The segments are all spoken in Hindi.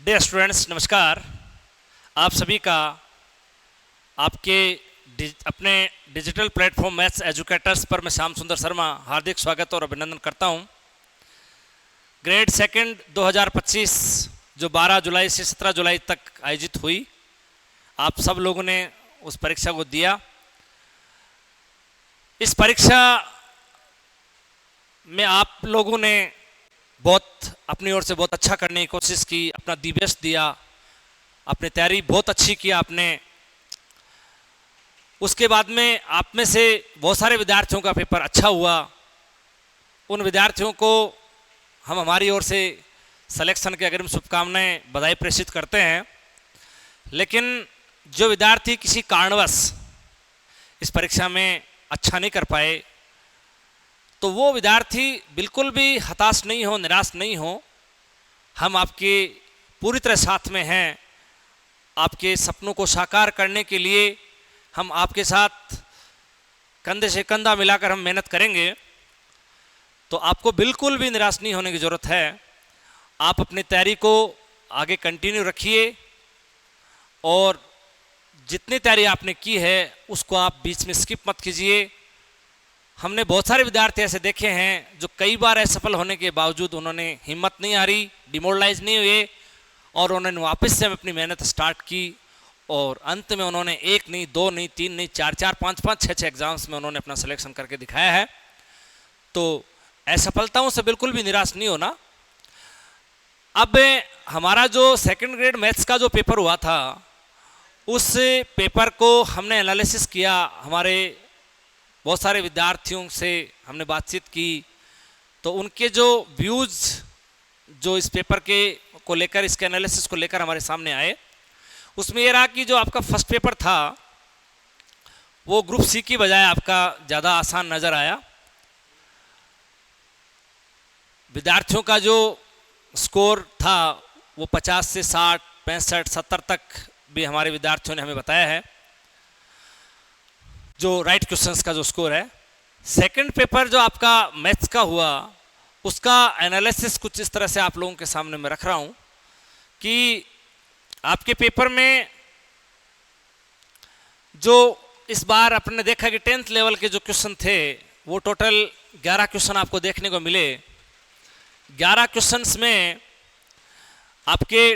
डियर स्टूडेंट्स, नमस्कार। आप सभी का आपके अपने डिजिटल प्लेटफॉर्म मैथ्स एजुकेटर्स पर मैं श्याम सुंदर शर्मा हार्दिक स्वागत और अभिनंदन करता हूं। ग्रेड सेकंड 2025 जो 12 जुलाई से 17 जुलाई तक आयोजित हुई, आप सब लोगों ने उस परीक्षा को दिया। इस परीक्षा में आप लोगों ने बहुत अपनी ओर से बहुत अच्छा करने की कोशिश की, अपना दी बेस्ट दिया, अपनी तैयारी बहुत अच्छी की आपने। उसके बाद में आप में से बहुत सारे विद्यार्थियों का पेपर अच्छा हुआ। उन विद्यार्थियों को हम हमारी ओर से सिलेक्शन के अग्रिम शुभकामनाएं, बधाई प्रेषित करते हैं। लेकिन जो विद्यार्थी किसी कारणवश इस परीक्षा में अच्छा नहीं कर पाए, तो वो विद्यार्थी बिल्कुल भी हताश नहीं हो, निराश नहीं हो। हम आपके पूरी तरह साथ में हैं। आपके सपनों को साकार करने के लिए हम आपके साथ कंधे से कंधा मिलाकर हम मेहनत करेंगे। तो आपको बिल्कुल भी निराश नहीं होने की ज़रूरत है। आप अपनी तैयारी को आगे कंटिन्यू रखिए और जितनी तैयारी आपने की है उसको आप बीच में स्किप मत कीजिए। हमने बहुत सारे विद्यार्थी ऐसे देखे हैं जो कई बार असफल होने के बावजूद उन्होंने हिम्मत नहीं हारी, डिमोरलाइज नहीं हुए और उन्होंने वापस से अपनी मेहनत स्टार्ट की और अंत में उन्होंने एक नहीं, दो नहीं, तीन नहीं, चार चार, पाँच पाँच, छः छः एग्जाम्स में उन्होंने अपना सिलेक्शन करके दिखाया है। तो असफलताओं से बिल्कुल भी निराश नहीं होना। अब हमारा जो सेकंड ग्रेड मैथ्स का जो पेपर हुआ था, उस पेपर को हमने एनालिसिस किया। हमारे बहुत सारे विद्यार्थियों से हमने बातचीत की, तो उनके जो व्यूज़ जो इस पेपर के को लेकर, इसके एनालिसिस को लेकर हमारे सामने आए, उसमें ये रहा कि जो आपका फर्स्ट पेपर था वो ग्रुप सी की बजाय आपका ज़्यादा आसान नज़र आया। विद्यार्थियों का जो स्कोर था वो 50 से 60, 65, 70 तक भी हमारे विद्यार्थियों ने हमें बताया है, जो राइट क्वेश्चंस का जो स्कोर है। सेकंड पेपर जो आपका मैथ्स का हुआ, उसका एनालिसिस कुछ इस तरह से आप लोगों के सामने मैं रख रहा हूं कि आपके पेपर में जो इस बार आपने देखा कि 10th लेवल के जो क्वेश्चन थे वो टोटल 11 क्वेश्चन आपको देखने को मिले। 11 क्वेश्चंस में आपके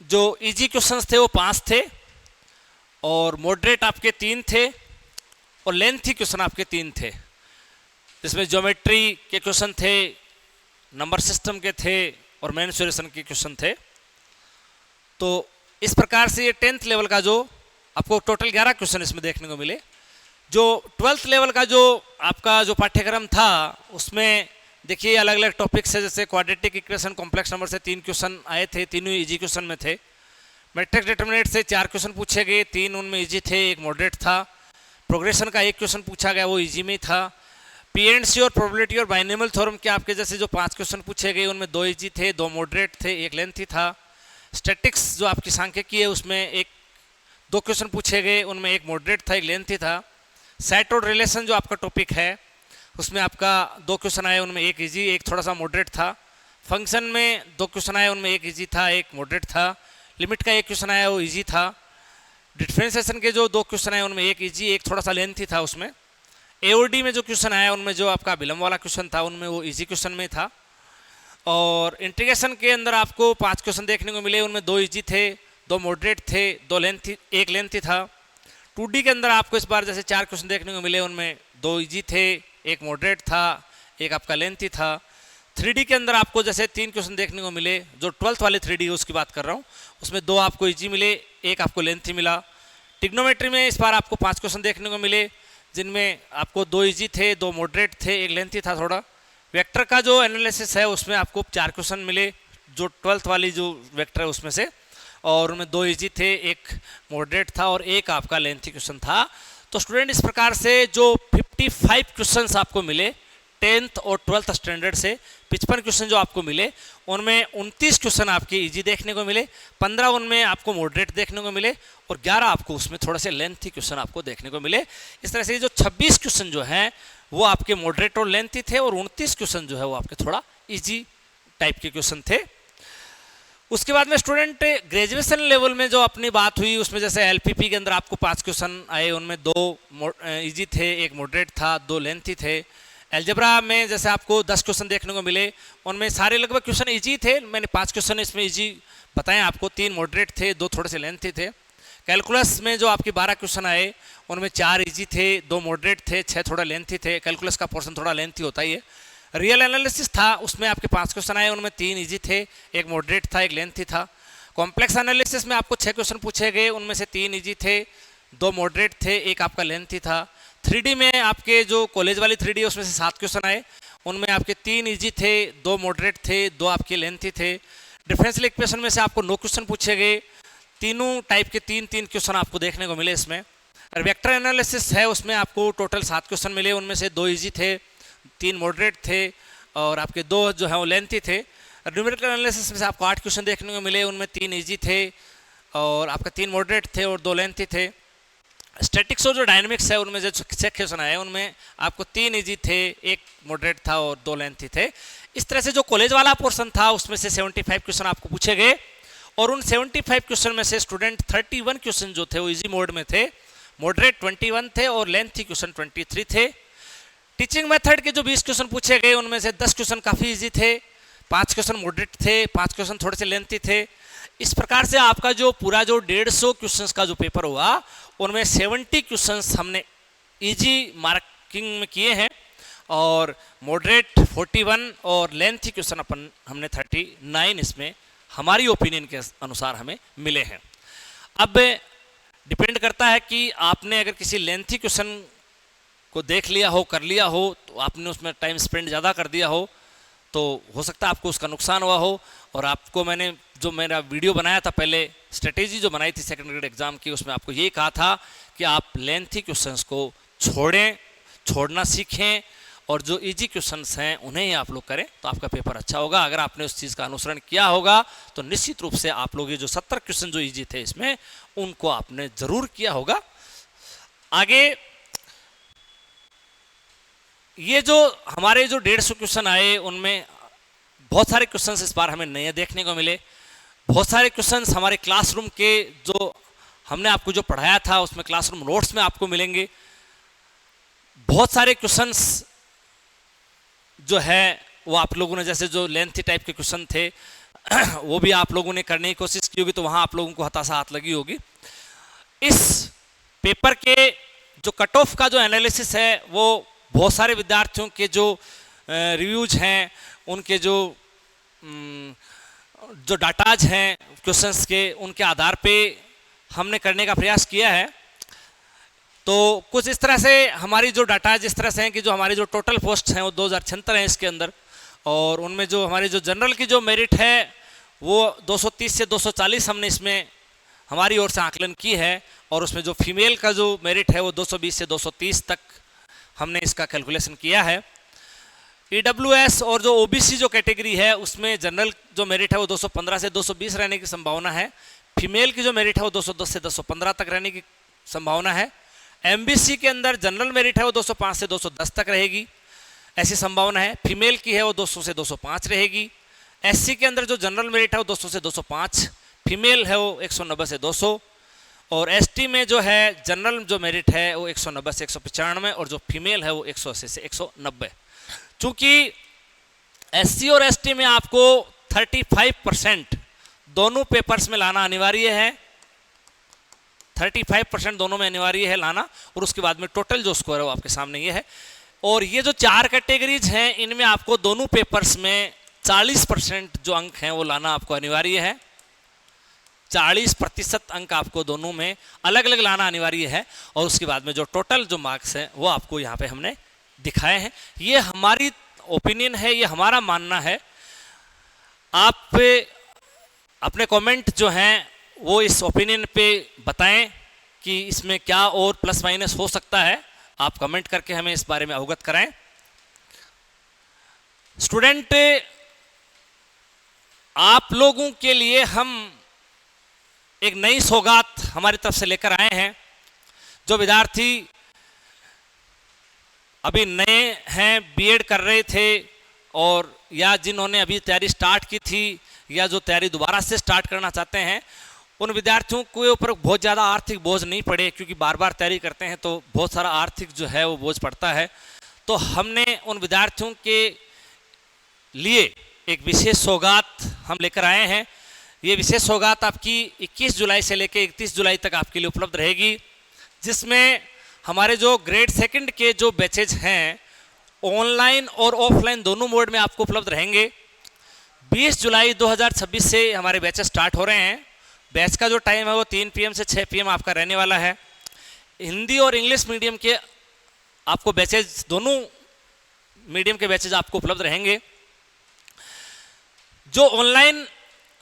जो इजी क्वेश्चंस थे वो 5 थे और मॉडरेट आपके 3 थे और लेंथी क्वेश्चन आपके 3 थे, जिसमें ज्योमेट्री के क्वेश्चन थे, नंबर सिस्टम के थे और मेंसुरेशन के क्वेश्चन थे। तो इस प्रकार से ये 10th लेवल का जो आपको टोटल 11 क्वेश्चन इसमें देखने को मिले। जो 12th लेवल का जो आपका जो पाठ्यक्रम था, उसमें देखिए अलग अलग टॉपिक्स है, जैसे क्वाड्रेटिक इक्वेशन, कॉम्प्लेक्स नंबर से 3 क्वेश्चन आए थे, तीनों इजी क्वेश्चन में थे। मैट्रिक्स डिटरमिनेंट से 4 क्वेश्चन पूछे गए, 3 उनमें इजी थे, एक मॉडरेट था। प्रोग्रेशन का 1 क्वेश्चन पूछा गया, वो इजी में था। पीएनसी और प्रोबेबिलिटी और बाइनोमियल थ्योरम के आपके जैसे जो 5 क्वेश्चन पूछे गए, उनमें 2 इजी थे, 2 मॉडरेट थे, एक लेंथी था। स्टैटिक्स जो आपकी सांख्यिकी है, उसमें 2 क्वेश्चन पूछे गए, उनमें एक मॉडरेट था, एक लेंथी था। सेट और रिलेशन जो आपका टॉपिक है, उसमें आपका 2 क्वेश्चन आए, उनमें एक इजी, एक थोड़ा सा मॉडरेट था। फंक्शन में 2 क्वेश्चन आए, उनमें एक इजी था, एक मॉडरेट था। लिमिट का 1 क्वेश्चन आया, वो इजी था। डिफरेंशिएशन के जो 2 क्वेश्चन आए, उनमें एक इजी, एक थोड़ा सा लेंथी था उसमें। एओडी में जो क्वेश्चन आया, उनमें जो आपका विलंब वाला क्वेश्चन था, उनमें वो इजी क्वेश्चन में था। और इंटीग्रेशन के अंदर आपको 5 क्वेश्चन देखने को मिले, उनमें 2 इजी थे, 2 मॉडरेट थे, 2 लेंथी, एक लेंथी था। 2D के अंदर आपको इस बार जैसे 4 क्वेश्चन देखने को मिले, उनमें 2 इजी थे, एक मॉडरेट था, एक आपका लेंथी था। 3D के अंदर आपको जैसे 3 क्वेश्चन देखने को मिले, जो 12th वाले 3D उसकी बात कर रहा हूँ, उसमें 2 आपको इजी मिले, एक आपको लेंथी मिला। टिग्नोमेट्री में इस बार आपको 5 क्वेश्चन देखने को मिले, जिनमें आपको 2 इजी थे, 2 मॉडरेट थे, एक लेंथी था थोड़ा। वेक्टर का जो एनालिसिस है, उसमें आपको 4 क्वेश्चन मिले, जो 12th वाली जो वेक्टर है उसमें से, और उनमें 2 इजी थे, एक मॉडरेट था और एक आपका लेंथी क्वेश्चन था। तो स्टूडेंट, इस प्रकार से जो 55 क्वेश्चंस आपको मिले 10th और 12th स्टैंडर्ड से, 55 क्वेश्चन जो आपको मिले, उनमें 29 क्वेश्चन आपके इजी देखने को मिले, 15 उनमें आपको मॉडरेट देखने को मिले और 11 आपको उसमें थोड़े से लेंथी क्वेश्चन आपको देखने को मिले। इस तरह से जो 26 क्वेश्चन जो हैं वो आपके मॉडरेट और लेंथी थे और 29 क्वेश्चन जो है वो आपके थोड़ा इजी टाइप के क्वेश्चन थे। उसके बाद में स्टूडेंट ग्रेजुएशन लेवल में जो अपनी बात हुई उसमें जैसे एलपीपी के अंदर आपको 5 क्वेश्चन आए, उनमें 2 इजी थे, 1 मॉडरेट था, 2 लेंथी थे। एल्जेब्रा में जैसे आपको 10 क्वेश्चन देखने को मिले, उनमें सारे लगभग क्वेश्चन इजी थे। मैंने 5 क्वेश्चन इसमें इजी बताएं आपको, 3 मॉडरेट थे, 2 थोड़े से लेंथी थे। कैलकुलस में जो आपके 12 क्वेश्चन आए उनमें 4 इजी थे, 2 मॉडरेट थे, 6 थोड़ा लेंथी थे। कैलकुलस का पोर्शन थोड़ा लेंथी होता ही है। रियल एनालिसिस था, उसमें आपके 5 क्वेश्चन आए, उनमें 3 इजी थे, 1 मॉडरेट था, 1 लेंथी था। कॉम्प्लेक्स एनालिसिस में आपको 6 क्वेश्चन पूछे गए, उनमें से 3 इजी थे, 2 मॉडरेट थे, 1 आपका लेंथी था। 3D में आपके जो कॉलेज वाली 3D उसमें से 7 क्वेश्चन आए, उनमें आपके 3 इजी थे, 2 मॉडरेट थे, 2 आपके लेंथी थे। डिफरेंशियल इक्वेशन में से आपको 9 क्वेश्चन पूछे गए, तीनों टाइप के 3-3 क्वेश्चन आपको देखने को मिले इसमें। और वेक्टर एनालिसिस है, उसमें आपको टोटल 7 क्वेश्चन मिले, उनमें से 2 इजी थे, 3 मॉडरेट थे और आपके 2 जो है वो लेंथी थे। न्यूमेरिकल एनालिसिस में से आपको 8 क्वेश्चन देखने को मिले, उनमें 3 इजी थे और आपका 3 मॉडरेट थे और 2 लेंथी थे। स्टैटिक्स और जो डायनेमिक्स है उनमें जो 6 क्वेश्चन आए, उनमें आपको 3 इजी थे, 1 मॉडरेट था और 2 लेंथी थे। इस तरह से जो कॉलेज वाला पोर्शन था उसमें से 75 क्वेश्चन आपको पूछे गए और उन 75 क्वेश्चन में से स्टूडेंट 31 क्वेश्चन जो थे वो इजी मोड में थे, मॉडरेट 21 थे और लेंथी क्वेश्चन 23 थे। टीचिंग मेथड के जो 20 क्वेश्चन पूछे गए उनमें से 10 क्वेश्चन काफ़ी इजी थे, 5 क्वेश्चन मॉडरेट थे, 5 क्वेश्चन थोड़े से लेंथी थे। इस प्रकार से आपका जो पूरा जो 150 क्वेश्चंस का जो पेपर हुआ उनमें 70 क्वेश्चंस हमने इजी मार्किंग में किए हैं और मॉडरेट 41 और लेंथी क्वेश्चन हमने 39 इसमें हमारी ओपिनियन के अनुसार हमें मिले हैं। अब डिपेंड करता है कि आपने अगर किसी लेंथी क्वेश्चन को देख लिया हो, कर लिया हो, तो आपने उसमें टाइम स्पेंड ज़्यादा कर दिया हो तो हो सकता है आपको उसका नुकसान हुआ हो। और आपको मैंने जो मेरा वीडियो बनाया था पहले, स्ट्रेटेजी जो बनाई थी सेकंड ग्रेड एग्जाम की, उसमें आपको ये कहा था कि आप लेंथी क्वेश्चंस को छोड़ना सीखें और जो इजी क्वेश्चंस हैं उन्हें ही आप लोग करें तो आपका पेपर अच्छा होगा। अगर आपने उस चीज़ का अनुसरण किया होगा तो निश्चित रूप से आप लोग ये जो 70 क्वेश्चन जो इजी थे इसमें उनको आपने ज़रूर किया होगा। आगे ये जो हमारे जो 150 क्वेश्चन आए उनमें बहुत सारे क्वेश्चंस इस बार हमें नए देखने को मिले। बहुत सारे क्वेश्चंस हमारे क्लासरूम के जो हमने आपको जो पढ़ाया था उसमें क्लासरूम नोट्स में आपको मिलेंगे। बहुत सारे क्वेश्चंस जो है वो आप लोगों ने जैसे जो लेंथी टाइप के क्वेश्चन थे वो भी आप लोगों ने करने की कोशिश की होगी, तो वहाँ आप लोगों को हताशा हाथ लगी होगी। इस पेपर के जो कट ऑफ का जो एनालिसिस है वो बहुत सारे विद्यार्थियों के जो रिव्यूज हैं, उनके जो डाटाज हैं क्वेश्चंस के, उनके आधार पे हमने करने का प्रयास किया है। तो कुछ इस तरह से हमारी जो डाटाज इस तरह से हैं कि जो हमारी जो टोटल पोस्ट हैं वो 2076 हैं इसके अंदर, और उनमें जो हमारी जो जनरल की जो मेरिट है वो 230 से 240 हमने इसमें हमारी ओर से आकलन की है, और उसमें जो फीमेल का जो मेरिट है वो 220 से 230 तक हमने इसका कैलकुलेशन किया है। EWS और जो OBC जो कैटेगरी है उसमें जनरल जो मेरिट है वो 215 से 220 रहने की संभावना है, फीमेल की जो मेरिट है वो 210 से 215 तक रहने की संभावना है। MBC के अंदर जनरल मेरिट है वो 205 से 210 तक रहेगी, ऐसी संभावना है। फीमेल की है वो 200 से 205 रहेगी। SC के अंदर जो जनरल मेरिट है वो 200 से 205, फीमेल है वो 190 से 200, और ST में जो है जनरल जो मेरिट है वो 190 से 195 और जो फीमेल है वो 180 से 190। चूंकि SC और ST में आपको 35% दोनों पेपर्स में लाना अनिवार्य है, 35% दोनों में अनिवार्य है लाना, और उसके बाद में टोटल जो स्कोर है वो आपके सामने ये है। और ये जो 4 कैटेगरीज हैं इनमें आपको दोनों पेपर्स में 40% जो अंक हैं वो लाना आपको अनिवार्य है। 40% अंक आपको दोनों में अलग अलग लाना अनिवार्य है, और उसके बाद में जो टोटल जो मार्क्स हैं वो आपको यहाँ पे हमने दिखाए हैं। ये हमारी ओपिनियन है, ये हमारा मानना है। आप अपने कमेंट जो हैं वो इस ओपिनियन पे बताएं कि इसमें क्या और प्लस माइनस हो सकता है, आप कमेंट करके हमें इस बारे में अवगत कराएं। स्टूडेंट, आप लोगों के लिए हम एक नई सौगात हमारी तरफ से लेकर आए हैं। जो विद्यार्थी अभी नए हैं, बीएड कर रहे थे, और या जिन्होंने अभी तैयारी स्टार्ट की थी, या जो तैयारी दोबारा से स्टार्ट करना चाहते हैं, उन विद्यार्थियों के ऊपर बहुत ज़्यादा आर्थिक बोझ नहीं पड़े, क्योंकि बार बार तैयारी करते हैं तो बहुत सारा आर्थिक जो है वो बोझ पड़ता है। तो हमने उन विद्यार्थियों के लिए एक विशेष सौगात हम लेकर आए हैं। ये विशेष सौगात आपकी 21 जुलाई से लेकर 31 जुलाई तक आपके लिए उपलब्ध रहेगी, जिसमें हमारे जो ग्रेड सेकंड के जो बैचेज हैं ऑनलाइन और ऑफलाइन दोनों मोड में आपको उपलब्ध रहेंगे। 20 जुलाई 2026 से हमारे बैचेज स्टार्ट हो रहे हैं। बैच का जो टाइम है वो 3 PM से 6 PM आपका रहने वाला है। हिंदी और इंग्लिश मीडियम के आपको बैचेज, दोनों मीडियम के बैचेज आपको उपलब्ध रहेंगे। जो ऑनलाइन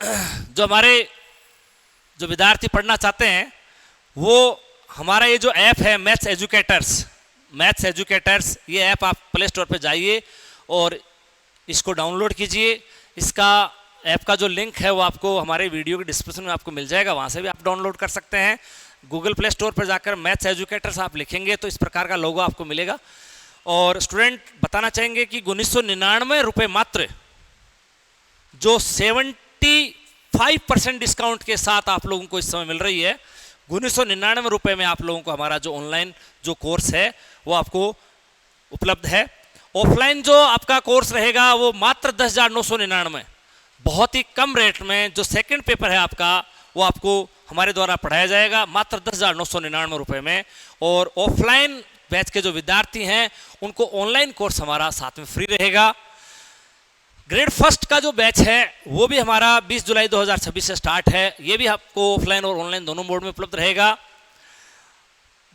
जो हमारे जो विद्यार्थी पढ़ना चाहते हैं, वो हमारा ये जो ऐप है मैथ्स एजुकेटर्स, ये ऐप आप प्ले स्टोर पर जाइए और इसको डाउनलोड कीजिए। इसका ऐप का जो लिंक है वो आपको हमारे वीडियो के डिस्क्रिप्शन में आपको मिल जाएगा, वहाँ से भी आप डाउनलोड कर सकते हैं। गूगल प्ले स्टोर पर जाकर मैथ्स एजुकेटर्स आप लिखेंगे तो इस प्रकार का लोगो आपको मिलेगा। और स्टूडेंट बताना चाहेंगे कि 1999 रुपये मात्र, जो 75% डिस्काउंट के साथ आप लोगों को इस समय मिल रही है। 1999 रुपये में आप लोगों को हमारा जो ऑनलाइन जो कोर्स है वो आपको उपलब्ध है। ऑफलाइन जो आपका कोर्स रहेगा वो मात्र 10,999, बहुत ही कम रेट में। जो सेकंड पेपर है आपका वो आपको हमारे द्वारा पढ़ाया जाएगा मात्र 10,999 रुपये में। और ऑफलाइन बैच के जो विद्यार्थी हैं उनको ऑनलाइन कोर्स हमारा साथ में फ्री रहेगा। ग्रेड फर्स्ट का जो बैच है वो भी हमारा 20 जुलाई 2026 से स्टार्ट है। ये भी आपको ऑफलाइन और ऑनलाइन दोनों मोड में उपलब्ध रहेगा।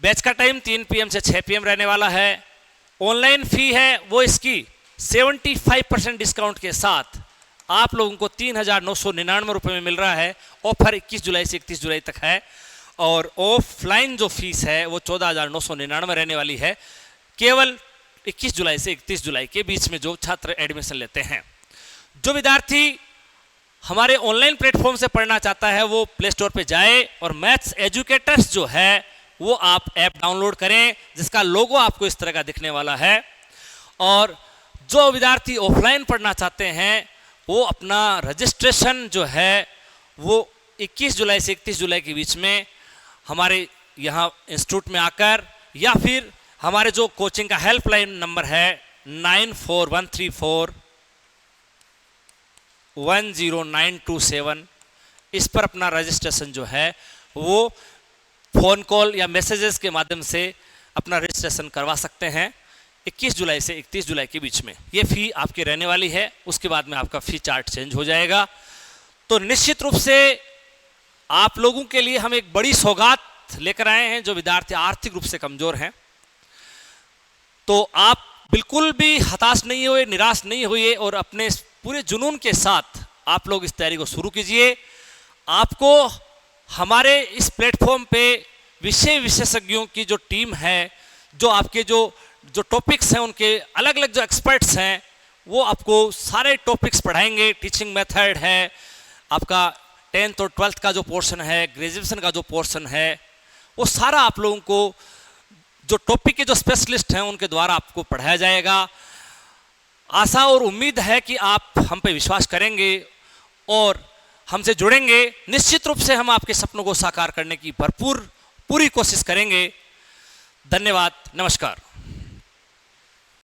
बैच का टाइम 3 PM से 6 PM रहने वाला है। ऑनलाइन फी है वो इसकी 75% डिस्काउंट के साथ आप लोगों को 3,999 रुपये में मिल रहा है। ऑफर 21 जुलाई से 31 जुलाई तक है। और ऑफलाइन जो फीस है वो 14,999 रहने वाली है, केवल 21 जुलाई से 31 जुलाई के बीच में जो छात्र एडमिशन लेते हैं। जो विद्यार्थी हमारे ऑनलाइन प्लेटफॉर्म से पढ़ना चाहता है वो प्ले स्टोर पे जाए और मैथ्स एजुकेटर्स जो है वो आप ऐप डाउनलोड करें, जिसका लोगो आपको इस तरह का दिखने वाला है। और जो विद्यार्थी ऑफलाइन पढ़ना चाहते हैं वो अपना रजिस्ट्रेशन जो है वो 21 जुलाई से 31 जुलाई के बीच में हमारे यहाँ इंस्टीट्यूट में आकर, या फिर हमारे जो कोचिंग का हेल्पलाइन नंबर है 9413410927, इस पर अपना रजिस्ट्रेशन जो है वो फ़ोन कॉल या मैसेजेस के माध्यम से अपना रजिस्ट्रेशन करवा सकते हैं। 21 जुलाई से 31 जुलाई के बीच में ये फ़ी आपकी रहने वाली है। उसके बाद में आपका फ़ी चार्ट चेंज हो जाएगा। तो निश्चित रूप से आप लोगों के लिए हम एक बड़ी सौगात लेकर आए हैं। जो विद्यार्थी आर्थिक रूप से कमज़ोर हैं, तो आप बिल्कुल भी हताश नहीं हुए, निराश नहीं हुए और अपने पूरे जुनून के साथ आप लोग इस तैयारी को शुरू कीजिए। आपको हमारे इस प्लेटफॉर्म पे विषय विशेषज्ञों की जो टीम है, जो आपके जो टॉपिक्स हैं उनके अलग अलग जो एक्सपर्ट्स हैं वो आपको सारे टॉपिक्स पढ़ाएंगे। टीचिंग मेथड है, आपका 10th और 12th का जो पोर्शन है, ग्रेजुएशन का जो पोर्शन है, वो सारा आप लोगों को जो टॉपिक के जो स्पेशलिस्ट हैं उनके द्वारा आपको पढ़ाया जाएगा। आशा और उम्मीद है कि आप हम पे विश्वास करेंगे और हमसे जुड़ेंगे। निश्चित रूप से हम आपके सपनों को साकार करने की पूरी कोशिश करेंगे। धन्यवाद, नमस्कार।